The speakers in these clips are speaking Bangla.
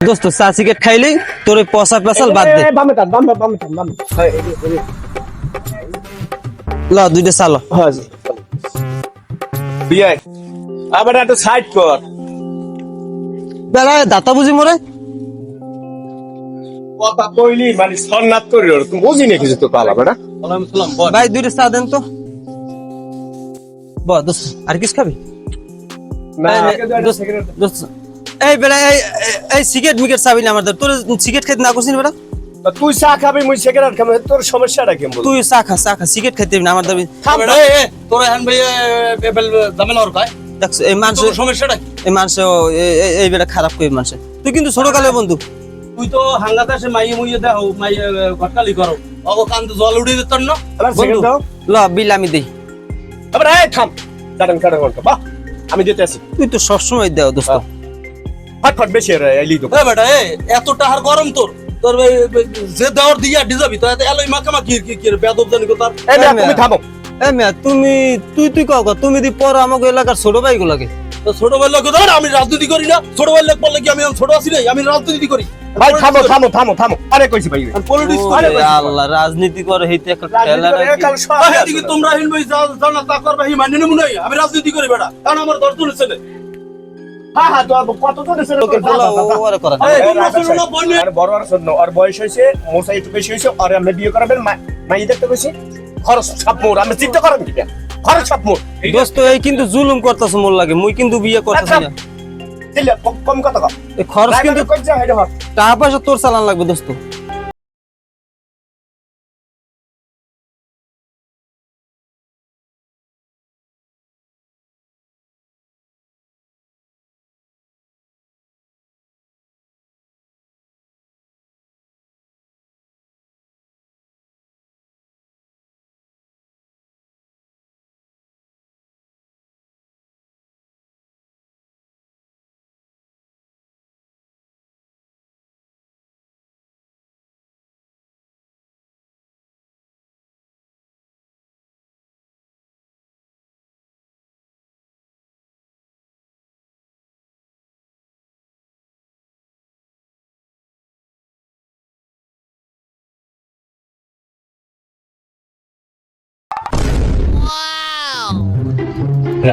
দোস্ত চা সিগারেট খাইলি তোর পচা পেশাল বাদ দে। ল দুইটা চালো আবার একটা সাইড কর বেড়া দাতা বুঝি মরে কথা কইলি মানে সন্ন্যাত করি তুমি বুঝি না কিছু তো পালা বেটা ভাই দুইটা চা দেন তো দোস্ত আর কিছু খাবি না দোস্ত এই বেড়া এই সিগারেট মিগারেট চাবি না আমার তোর সিগারেট খাইতে না করছিস বেড়া তুই চা খাবি মুই সিগারেট খাবো তোর সমস্যাটা কি বল তুই চা খা সিগারেট খাইতে না আমার দাবি তোরা হ্যান ভাই ঝামেলা ওর কয় দেখছো এই মানুষ সমস্যাটা এই মানুষ এই বেড়া খারাপ করে মানুষ তুই কিন্তু ছোট কালের বন্ধু তুই তো হাঙ্গাতে আসে মাইয়ে মুইয়ে দাও মাইয়ে ঘটকালি করো অগো কান্ত জল উড়িয়ে দিত না বন্ধু ল বিল আমি দেই আবার এই থাম দাঁড়ান কাটা ঘন্টা বাহ আমি যেতে আসি তুই তো সবসময় দেও দোস্ত ফটফট বেশি এলি তো এ বেটা এত টাহার গরম তোর যে দেওয়ার দিয়া ডিজাবি তো এত এলই মাকামা কি বেদব জানি কো তার এই মেয়ে তুমি থামো এই মেয়ে তুই কও তুমি দি পর আমাকে এলাকার ছোট ভাই গুলাকে তো ছোট ভাই লোক ধর আমি রাজনীতি করি না ছোট ভাই লোক বললে কি আমি ছোট আছি নাই আমি রাজনীতি করি ভাই থামো আরে কইছি ভাই পলিটিক্স আল্লাহ রাজনীতি করে হইতে একটা খেলা এদিকে তোমরা হিন ভাই জানা তা করবে হি মানে নেমু নাই আমি রাজনীতি করি বেটা কারণ আমার দর তুলে ছেলে হ্যাঁ তো কত তো দেশে লোকে বলা ওরে করা আর বড় আর শোনো আর বয়স হইছে মোসা একটু বেশি হইছে আর আমরা বিয়ে করাবেন মাই দেখতে কইছি খরচ সব মোর আমরা চিন্তা করেন কি খরচ সব মোর দোস্ত এই কিন্তু জুলুম করতেছ মোর লাগে মুই কিন্তু বিয়ে করতেছি না দিলে কম কথা কও এই খরচ কিন্তু কই যা হেডে হর টাকা পয়সা তোর চালান লাগবে দোস্ত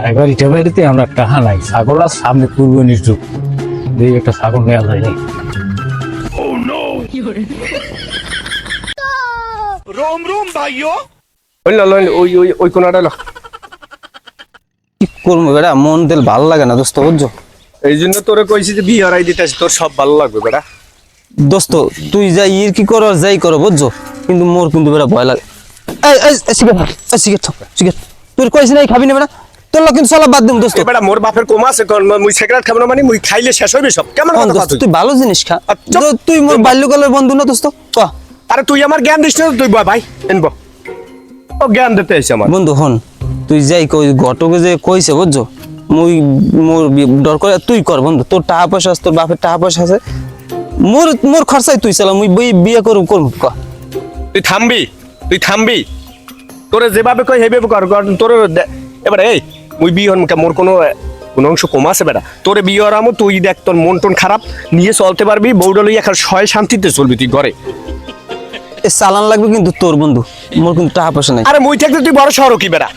এবার এটা বাড়িতে আমরা টাহা নাই ছাগল আর সামনে পূর্ব নিশ্চুপ দিয়ে একটা ছাগল নেওয়া যায় ওই কোনাটা ল কি করবো বেটা মন দিল ভালো লাগে না দোস্ত বুঝছো এই জন্য তোরে কইছি যে বিয়ে হারাই দিতে তোর সব ভালো লাগবে বেটা দোস্ত তুই যাই কি করো যাই করো বুঝছো কিন্তু মোর কিন্তু বেটা ভয় লাগে সিগারেট তুই কইছিস না খাবি না বেটা তোর লোক কিন্তু সলা বাদ দিম দোস্ত বেটা মোর বাপের কমা আছে মুই সিগারেট খাবো না মানে মুই খাইলে শেষ হইবে সব কেমন কথা দোস্ত তুই তুই ভালো জিনিস খা তুই মোর বাল্যকালের বন্ধু না দোস্ত ক আরে তুই আমার জ্ঞান দিস না তুই ভাই এনব ও জ্ঞান দিতে আইছে আমার বন্ধু হন তুই যাই কই ঘটকে যে কইছে বুঝছো মুই মোর ডর করে তুই কর বন্ধু তোর টাকা পয়সা আছে তোর বাপের টাকা পয়সা আছে মোর খরচাই তুই চালা মুই বিয়ে করব ক তুই থামবি তোরে যেভাবে কই হেভাবে কর তোর এবারে এই মুই বিয়ে হন মোর কোনো অংশ কম আছে বেটা তোরে বিয়ে হরামো তুই দেখ তোর মন টন খারাপ নিয়ে চলতে পারবি বউটা লইয়া এখন সয় শান্তিতে চলবি তুই ঘরে এ চালান লাগবে কিন্তু তোর বন্ধু মোর কিন্তু টাকা পয়সা নাই আরে মুই থাকতে তুই বড় শহর কি বেটা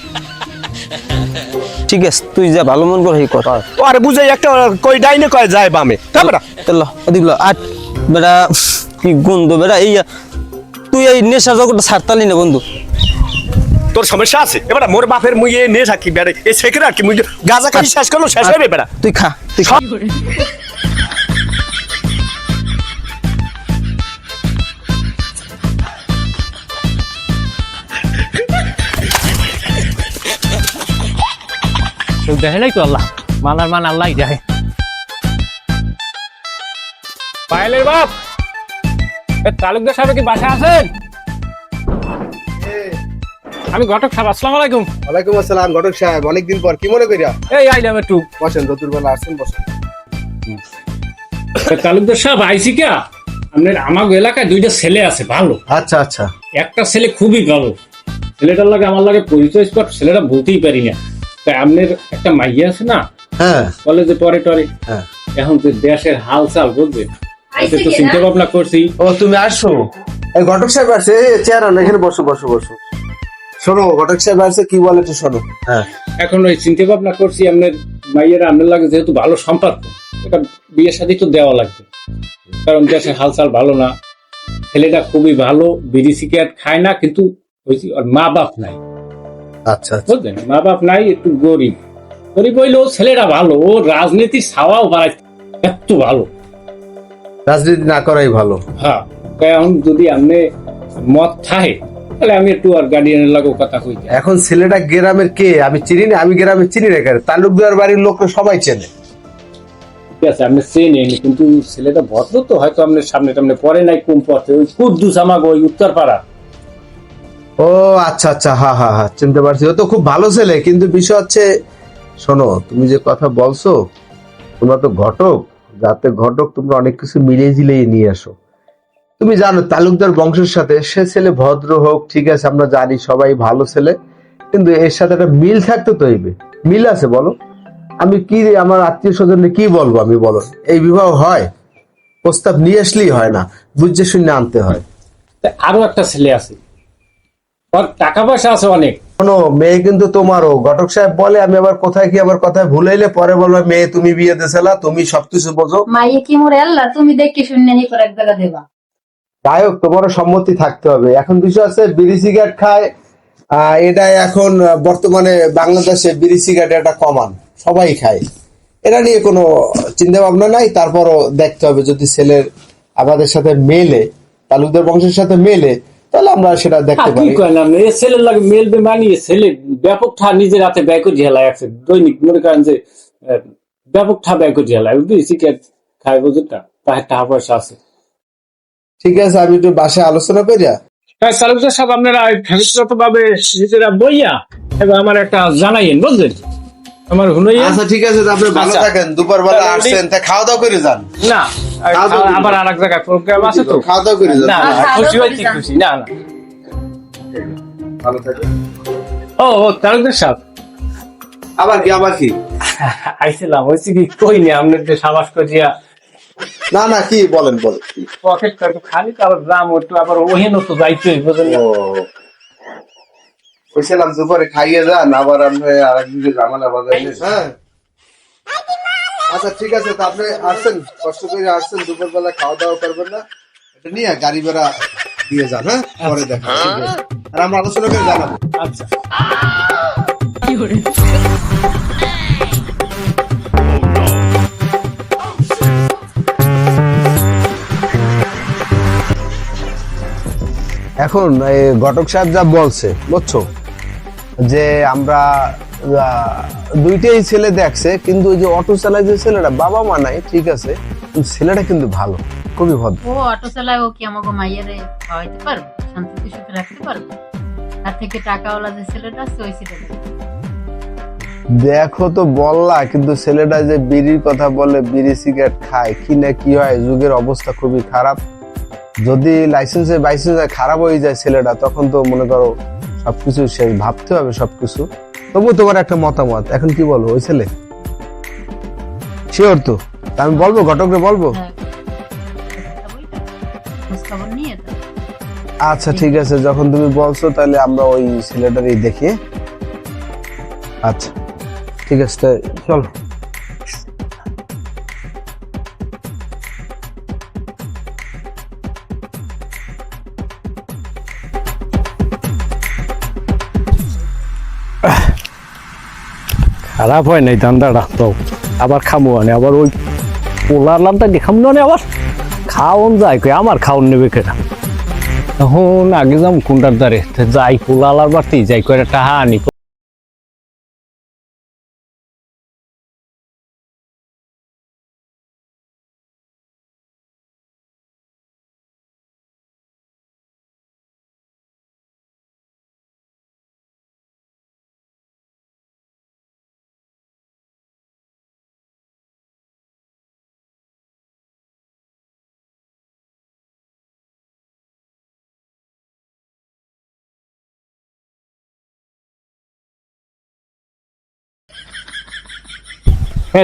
ঠিক আছে তুই যা ভালো মন করে কর ও আরে বুঝাই একটা কই ডাইনে কয় যায় বামে তা বেটা চল ওদিক ল আট বেটা কি গন্ধ বেটা এই তুই এই নেশা জগৎটা ছাড়তালি না বন্ধু তোর সমস্যা আছে এবার মোর বাপের মুই এ নে থাকি বেড়ে এ সেকেন্ড আর কি মুই গাজা খাই শেষ করলো শেষ হবে বেটা তুই খা দেখে নাই তো আল্লাহ মানার মান আল্লাহ দেখে পায়েলের বাপ তালুকদার সাহেব কি বাসা আছেন আমি ঘটক সাহেব আসসালামু আলাইকুম ওয়ালাইকুম আসসালাম ঘটক সাহেব অনেকদিন পর কি মনে করিয়া এই আইলাম একটু বসেন দুপুরবেলা আসছেন বসেন তালুকদার সাহেব আইসি কে আপনার আমার এলাকায় দুইটা ছেলে আছে ভালো আচ্ছা আচ্ছা একটা ছেলে খুবই ভালো ছেলেটার লাগে আমার লাগে পরিচয় স্পট ছেলেটা বলতেই পারি না তাই আপনার একটা মাইয়া আছে না হ্যাঁ কলেজে পরে টরে হ্যাঁ এখন তো দেশের হাল চাল বুঝবে এতে তো চিন্তা ভাবনা করছি। ও তুমি আসছো, এই ঘটক সাহেব আসছে, চেয়ার আনো, এখানে বসো বসো বসো। শোনো, ঘটক সাহেব আসছে, কি বলে একটু শোনো। হ্যাঁ, এখন ওই চিন্তা ভাবনা করছি আপনার মাইয়েরা আপনার লাগে যেহেতু ভালো সম্পর্ক, এটা বিয়ে শাদী তো দেওয়া লাগবে, কারণ দেশের হালচাল ভালো না। ছেলেটা খুবই ভালো, বিড়ি সিগারেট খায় না, কিন্তু ওই যে ওর মা বাপ নাই, আচ্ছা আচ্ছা। বুঝলেন, মা বাপ নাই, একটু গরিব। গরিব হইলেও ছেলেটা ভালো, ও রাজনীতির ছাওয়াও বাড়াই, এত ভালো। রাজনীতি না করাই ভালো। হ্যাঁ, এখন যদি আপনি মত থাকে তাহলে আমি একটু আর গার্ডিয়ানের লাগেও কথা কই। এখন ছেলেটা গ্রামের কে আমি চিনি না, আমি গ্রামের চিনি না, কেন তালুকদার বাড়ির লোক সবাই চেনে। ঠিক আছে, আপনি চেনেন, কিন্তু ছেলেটা ভদ্র তো, হয়তো আপনার সামনে টামনে পরে নাই, কম পথে ওই কুদ্দুস আমাকে ওই উত্তরপাড়া। ও আচ্ছা আচ্ছা, হ্যাঁ হ্যাঁ হ্যাঁ, চিনতে পারছি, ও তো খুব ভালো ছেলে। কিন্তু বিষয় হচ্ছে, শোনো, তুমি যে কথা বলছো, তোমরা তো ঘটক, যাতে ঘটক তোমরা অনেক কিছু মিলিয়ে ঝিলিয়ে নিয়ে আসো। তুমি জানো তালুকদার বংশের সাথে সে ছেলে ভদ্র হোক, ঠিক আছে, আমরা জানি সবাই ভালো ছেলে, কিন্তু এর সাথে একটা মিল থাকতে তো হইবে। মিল আছে বলো, আমি কি আমার আত্মীয় স্বজনে কি বলবো, আমি বলো, এই বিবাহ হয়? প্রস্তাব নিয়ে আসলেই হয় না, বুঝে শুনে আনতে হয়। তা আরো একটা ছেলে আছে, ওর টাকা পয়সা আছে অনেক। শোনো, মেয়ে কিন্তু তোমারও, ঘটক সাহেব বলে, আমি আবার কোথায় কি আবার কথায় ভুলাইলে পরে বলবে মেয়ে তুমি বিয়ে দিয়েছিলা, তুমি সবকিছু বোঝো। মাইয়ে কি মোর আল্লাহ, তুমি দেখি শুনে হি করে এক জায়গা দেবা। যাই হোক, তোমারও সম্মতি থাকতে হবে। এখন বিষয় আছে, বিড়ি সিগারেট খায়, এটা এখন বর্তমানে বাংলাদেশে বিড়ি সিগারেট একটা কমান, সবাই খায়, এটা নিয়ে কোনো চিন্তা ভাবনা নাই। তারপরও দেখতে হবে, যদি ছেলের আমাদের সাথে মেলে, তালুকদার বংশের সাথে মেলে, তাহলে আমরা সেটা দেখতে কি পারি। করেন আপনি, এ ছেলের লাগে মেলবে মানিয়ে, ছেলে ব্যাপক ঠা নিজের হাতে ব্যয় করে হেলায় আছে, দৈনিক মনে করেন যে ব্যাপক ঠা ব্যয় করে হেলায়, সিগারেট খায়, বুঝুন না, তার টাকা পয়সা আছে। ঠিক আছে, আমি একটু বাসায় আলোচনা করিয়া। হ্যাঁ, তালুকদার সাহেব, আপনারা ফ্যামিলিগত ভাবে নিজেরা বইয়া এবার আমার একটা জানাইয়েন, বুঝলেন, আমার হুনাইয়া। আচ্ছা ঠিক আছে, আপনি ভালো আচ্ছা। থাকেন, দুপুরবেলা তাহলে আসছেন, তা খাওয়া দাওয়া করে যান। না, আবার আর এক জায়গায় প্রোগ্রাম আছে তো। খাওয়া দাওয়া করে যান। না না, খুশি হইতে খুশি, না না। ভালো থাকেন। ও তালুকদার সাহেব, আবার কি আবার কি? আইছিলাম, হয়েছে কি কইনি আপনার যে সাবাস করিয়া না না, কি বলেন বলেন। পকেটটা একটু খালি, তো আবার দাম একটু, আবার ওহেনও তো যাইতে বুঝলেন। ও বলছিলাম দুপুরে খাইয়ে যান, আবার আপনি আরেকদিকে ঝামেলা বাজাইলেন। হ্যাঁ আচ্ছা ঠিক আছে, তা আপনি আসছেন, কষ্ট করে আসছেন, দুপুরবেলা খাওয়া দাওয়া করবেন না, এটা নিয়ে গাড়ি ভাড়া দিয়ে যান। হ্যাঁ, পরে দেখা হবে, ঠিক আছে? আর আমরা আলোচনা করে জানাবো। আচ্ছা। এখন ঘটক সাহেব যা বলছে, বুঝছো, যে আমরা দুইটাই ছেলে দেখছে, কিন্তু ওই যে অটো চালায় যে ছেলেটা, বাবা মা নাই, ঠিক আছে, কিন্তু ছেলেটা কিন্তু ভালো, খুবই ভদ্র। ও অটো চালায়, ও কি আমাকে মাইয়ারে খাওয়াইতে পারবে, শান্তিতে সুখে রাখতে পারবে? তার থেকে টাকাওয়ালা যে ছেলেটা আছে, ওই ছেলেটা। দেখো তো বললা, কিন্তু ছেলেটা যে বিড়ির কথা বলে, বিড়ি সিগারেট খায়, কি না কি হয়, যুগের অবস্থা খুবই খারাপ। যদি লাইসেন্সে বাইসেন্সে খারাপ হয়ে যায় ছেলেটা, তখন তো মনে করো সবকিছু শেষ, ভাবতে হবে সবকিছু। তবু তোমার একটা মতামত, এখন কি বলবো, ওই ছেলে শিওর তো? তা আমি বলবো, ঘটকরে বলবো। হ্যাঁ, খোঁজ খবর নিয়ে তো। আচ্ছা ঠিক আছে, যখন তুমি বলছো তাহলে আমরা ওই ছেলেটারই দেখি। আচ্ছা ঠিক আছে, তাই চলো। খারাপ হয় নাই ধান্দাটা তো, আবার খামো আনে, আবার ওই পোলার লামটা দেখাম না, আবার খাওন যায় কই, আমার খাওন নেবে কেনা। এখন আগে যাম কোনটার দ্বারে যাই, পোলালার বাড়তি যাই, কয়টা টাহা আনি।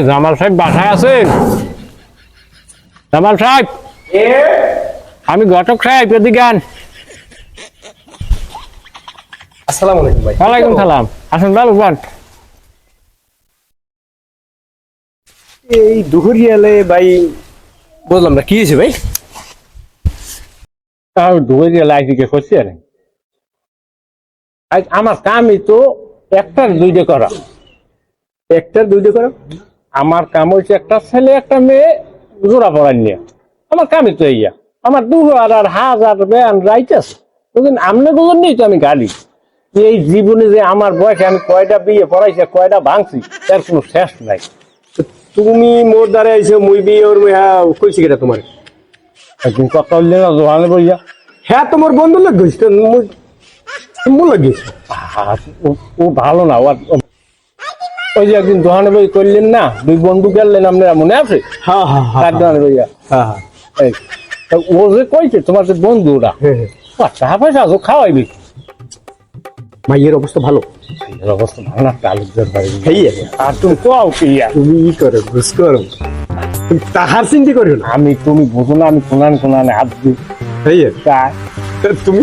জামাল সাহেব বাসায় আছেন? জামাল সাহেব, আমি ঘটক সাহেব এদিকে আন। আসসালামু আলাইকুম ভাই। ওয়ালাইকুম সালাম। আসুন বাবু বান। এই দুহরিয়ালে ভাই বললাম না কি হয়েছে ভাই? তাহলে ধুয়ে দিয়ে লাইফিকে করছি আর আজ আমার কামই তো একটার দুইটা করা। একটা দুইটা করো। আমার কাম হচ্ছে একটা ছেলে একটা মেয়ে জোড়া পড়ার নিয়ে। আমার কামই তো ইয়া আমার 2000 বেয়ান রাইটাস বুঝলেন। আমনে বুঝলেন নেই তো আমি গালি এই জীবনে যে আমার বয়সে আমি কয়টা বিয়ে পড়াইছে কয়টা ভাঙছি তার কোনো শেষ নাই। তুমি মোর দ্বারা আইছো মুই বিয়ে ওর হ্যাঁ কইছি কেটা তোমার? একদিন কথা বললে না দোকানে বইয়া হ্যাঁ তোমার বন্ধু লাগ গইছ মোর লাগ গেছে। ও ভালো না ওই যে একদিন দোকানে বই করলেন না 2 বন্ধু গেলেন আপনারা মনে আছে? হ্যাঁ হ্যাঁ তার দোকানে বইয়া হ্যাঁ এই তা ও যে কইছে তোমার যে বন্ধু ওরা টাকা পয়সা আছে খাওয়াইবি। মাইয়ের অবস্থা ভালো? এর অবস্থা ভালো না তালুকদার বাড়ি হেই আর তুমি কোয়াও কি ইয়া? তুমি ই করো ঘুষ করো তুমি তাহার চিন্তা করিও না। তুমি বুঝো না আমি কোনানে হাত দিই হেই তাই তুমি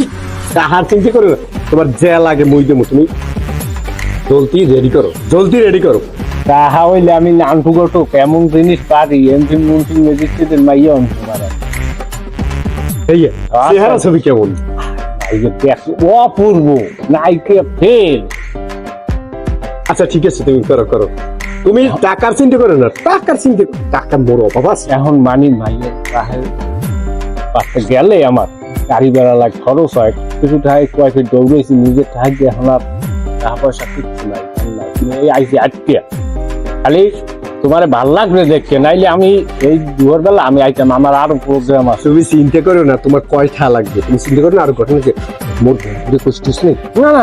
তাহার চিন্তা করো না। তোমার যে লাগে মই দেবো তুমি জলদি রেডি করো। তাহা হইলে আমি নানটুকটো কেমন জিনিস পারি এমপি মন্ত্রী ম্যাজিস্ট্রেটের মাইয়া অংশ পারে হেই চেহারা ছবি কেমন? অপূর্ব নাইকে ফেল। আচ্ছা ঠিক আছে তুমি করো তুমি টাকার চিন্তা করো না। টাকার বড় অভাব আছে এখন মানি মাইয়ের পাশে গেলে আমার গাড়ি বেড়া লাগে খরচ হয় কিছু টাকা কয়েক দৌড়েছি নিজের টাকা দিয়ে এখন আর টাকা পয়সা কিচ্ছু নাই এই আইসি আটকে খালি তোমার ভাল লাগবে দেখতে নাইলে আমি এই দুপুর বেলা আমি আইতাম আমার আরো প্রোগ্রাম আছে। তুমি চিন্তা করো না তোমার কয়টা লাগবে তুমি চিন্তা করো না। আর ঘটনা যে মোর বন্ধুদের কষ্টিস নেই।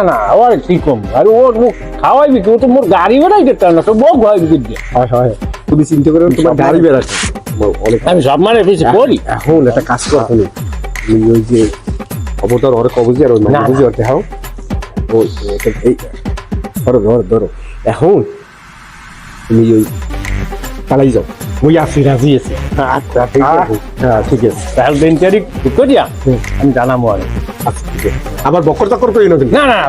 না আবার কি কম আর ওর মুখ খাওয়াইবি কেউ তো মোর গাড়ি বেড়াই যেতে না তো বউ খাওয়াইবি কিন্তু হয় তুমি চিন্তা করো না, তোমার গাড়ি বেড়াচ্ছে অনেক। আমি সব মানে বেশি করি এখন একটা কাজ করো তুমি ওই যে খবরদার অনেক অবুঝি আর ওই না, বুঝি ওর দেখাও ওই এই ধরো এখন তুমি ওই পালাই যাও। মুই আছি রাজি আছি। আচ্ছা ঠিক আছে হ্যাঁ ঠিক আছে। তাহলে দিন তারিখ ঠিক করিয়া আমি জানাবো আর আচ্ছা ঠিক আছে। আবার বকর চাকর করি না কিন্তু। না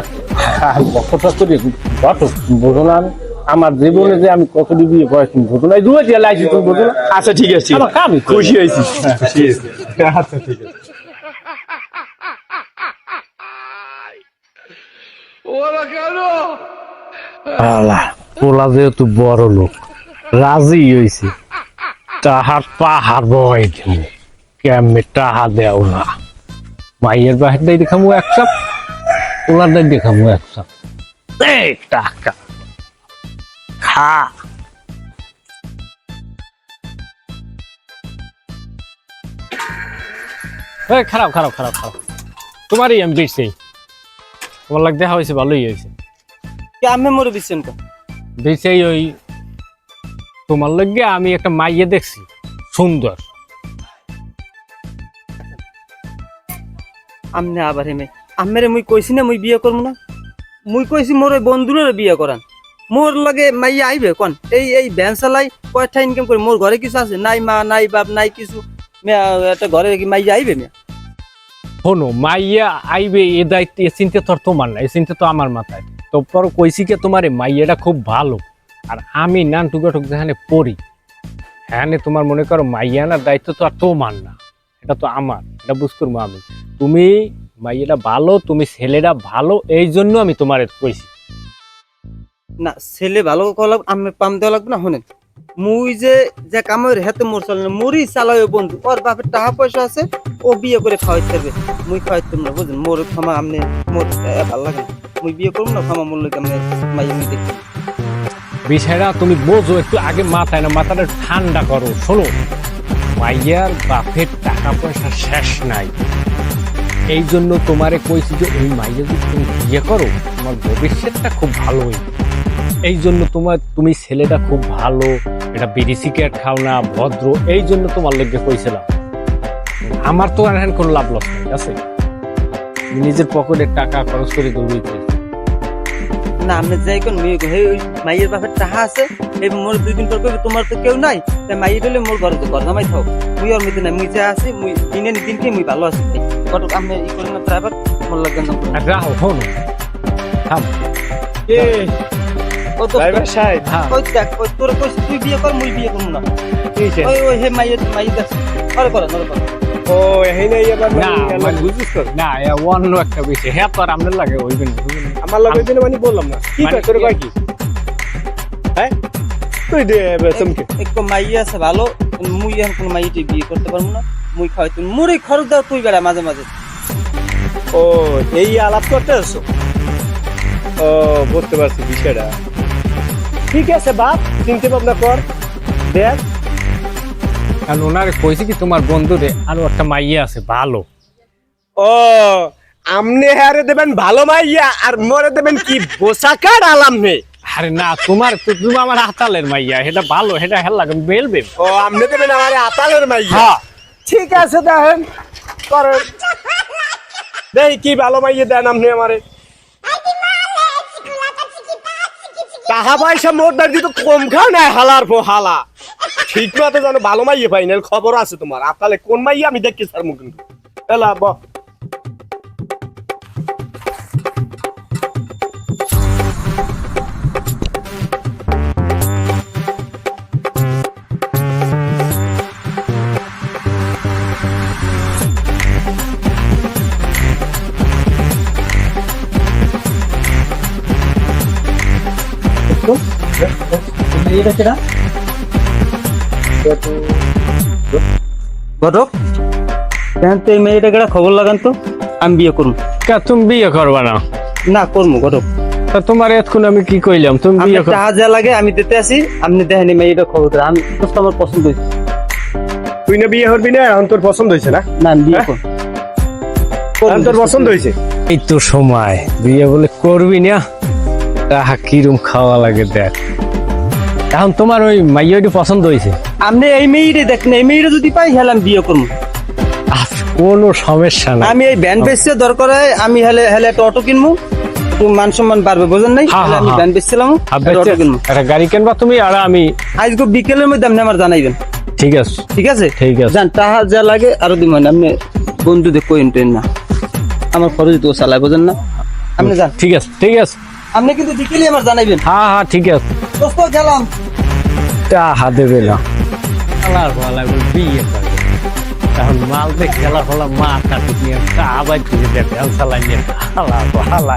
বক্তব্য করি বুঝো না আমার জীবনে যে আমি কত বিয়ে করেছি বুঝো না দুয়ে দিয়ে লাইছি তুমি বুঝো না। আচ্ছা ঠিক আছে আমার কামই তো। খুশি হয়েছি খুশি হয়েছি। আচ্ছা ঠিক আছে। পোলা যেহেতু বড় লোক রাজি হয়েছে তাহার পাহাড় বয় কেমনে টাহা দেও না মাইয়ের বাহিরটাই দেখামু এক চাপ পোলারটাই দেখামু এক চাপ এই টাকা খা খারাপ তোমারই আমি বেশি তোমার লাগ দেখা হয়েছে ভালোই হয়েছে আমি মরে দিচ্ছেন তো বেশি ওই তোমার লাগে আমি একটা মাইয়ে দেখছি সুন্দর আমনে আবার হেমে আমেরে মুই কইছি না মুই বিয়ে করব না মুই কইছি মোর ওই বন্ধুরে বিয়ে করান মোর লগে মাইয়া আইবে কোন এই ভ্যান চালাই কয়টা ইনকাম করে মোর ঘরে কিছু আছে নাই মা নাই বাপ নাই কিছু একটা ঘরে কি মাইয়া আইবে না শোনো মাইয়া আইবে এ দায়িত্ব এ চিন্তা তো আর তোমার না এ চিন্তা তো আমার মাথায় তো পর কইছি কে তোমার এই মাইয়াটা খুব ভালো আর আমি নান টুকাটুক যেখানে পড়ি হ্যাঁ তোমার মনে করো মাইয়া আনার দায়িত্ব তো আর তোমার না এটা তো আমার এটা বুঝ করবো আমি তুমি মাইয়াটা ভালো তুমি ছেলেটা ভালো এই জন্য আমি তোমার কইছি না ছেলে ভালো কল আমি পাম দেওয়া লাগবে না শোনেন মুই যে কামের হাতে মোর চলে না মুড়ি চালায় বন্ধু ওর বাপের টাকা পয়সা আছে ও বিয়ে করে খাওয়াইতে পারবে মুই খাওয়াইতাম না বুঝলেন মোর ক্ষমা আমনে মোর ভালো লাগে না মুই বিয়ে করবো না ক্ষমা মোর লোক আমি মাইয়া মুই দেখি বিষয়টা তুমি বোঝো একটু আগে মাথায় না মাথাটা ঠান্ডা করো শোনো মাইয়ার বাপের টাকা পয়সা শেষ নাই এই জন্য তোমারে কইছি যে ওই মাইয়া যদি তুমি বিয়ে করো তোমার ভবিষ্যৎটা খুব ভালো হইবে এই জন্য তুমি ছেলেটা খুব ভালো এটা বিড়ি সিগারেট খাও না ভদ্র এই জন্য তোমার লেগে কইছিলাম আমার তো আর কোনো লাভ লস নেই আছে নিজের পকেটের টাকা খরচ করে দৌড়িতে না আপনি যাই কোন ওই মাইয়ের বাপের টাহা আছে এই মোর 2 দিন পর কইবে তোমার তো কেউ নাই তাই মাইয়ে দিলে মোর ঘরে তো ঘর জামাই থাও মুই ওর মধ্যে নাই মুই যা আছি মুই দিনকে মুই ভালো আছি কত আপনি ই করেন না ড্রাইভার মোর লাগবে না রাহো হন থাম ও তো ড্রাইভার সাহেব ওই দেখ ওই তোর কইছ তুই বিয়ে কর মুই বিয়ে করব না কি হইছে? ওই হে মাইয়ে দেখ আরে করে ও এই নাই এবার না মানে বুঝিস তো না অন্য একটা বিষয় হ্যাঁ তোর আমনের লাগে হইবে না আমার লগে দিন মানে বললাম না কি মানে তোর কয় কি হ্যাঁ তুই দে চমকে একটু মাইয়ে আছে ভালো মুই এখন কোন মাইয়েটি বিয়ে করতে পারবো না মুই খাওয়াই তুই মুড়ি খরচ দাও তুই বেড়া মাঝে মাঝে ও এই আলাপ করতে আসছো ও বুঝতে পারছি বিষয়টা ঠিক আছে বাপ চিন্তা ভাবনা কর দেখ আর ওনারে কইছে কি তোমার বন্ধু রে আর একটা মাইয়া আছে ভালো ও আমনে হারে দেবেন ভালো মাইয়া আর মরে দেবেন কি বোসাকার আলাম নে আরে না তুমি আমার হাতালের মাইয়া এটা ভালো এটা হেল লাগে বেলবে ও আমনে দেবেন আমারে আতালের মাইয়া হ্যাঁ ঠিক আছে দেখেন করেন দেই কি ভালো মাইয়া দেন আপনি আমারে টাকা পয়সা মোটদার দিতে কম খাও না হালার পো হালা ঠিক মতো জানো ভালো মাইয়া পাই না খবর আছে তোমার আপনালে কোন মাইয়া আমি দেখি স্যার মুখ কিন্তু এলা ব ঘটক কেন তো এই মেয়েটাকে একটা খবর লাগান তো আমি বিয়ে করবো কা তুমি বিয়ে করবা না না করবো ঘটক তা তোমার এতক্ষণ আমি কি কইলাম তুমি আপনি বিয়ে কর টাকা যা লাগে আমি দিতে আসি আপনি দেখেন এই মেয়েটা খবর করে আমি তো আমার পছন্দ হয়েছে তুই না বিয়ে করবি না এখন তোর পছন্দ হয়েছে না না আমি বিয়ে করবো এখন তোর পছন্দ হয়েছে এই তো সময় বিয়ে বলে করবি না তাহা কিরম খাওয়া লাগে দেখ এখন তোমার ওই মাইয়াটি পছন্দ হয়েছে আপনি এই মেয়েটা দেখেন এই মেয়েটা যদি পাই হেলে আমি বিয়ে করবো আচ্ছা, কোনো সমস্যা না আমি এই ভ্যান বেচতে দরকার হয় আমি হেলে হেলে একটা অটো কিনবো একটু মান সম্মান বাড়বে বোঝেন নাই হ্যাঁ, হেলে আমি হ্যাঁ, ভ্যান বেচছিলাম অটো কিনবো একটা গাড়ি কিনবা তুমি আর আমি আজকে বিকেলের মধ্যে আপনি আমার জানাইবেন ঠিক আছে ঠিক আছে ঠিক আছে। যান টাকা যা লাগে আরো দিব না আপনি বন্ধুদের কইন টইন না আমার খরচ তো চালাই বোঝেন না আপনি যান ঠিক আছে ঠিক আছে আপনি কিন্তু বিকেলে আমার জানাইবেন হ্যাঁ হ্যাঁ ঠিক আছে দোস্ত গেলাম টাহা দেবে না খেলার ফলা বিয়ে করবে এখন মাল দিয়ে খেলা ফলা মাথা ঠিক নিয়ে আবার দিয়ে দেবে চালাই নিয়ে হালা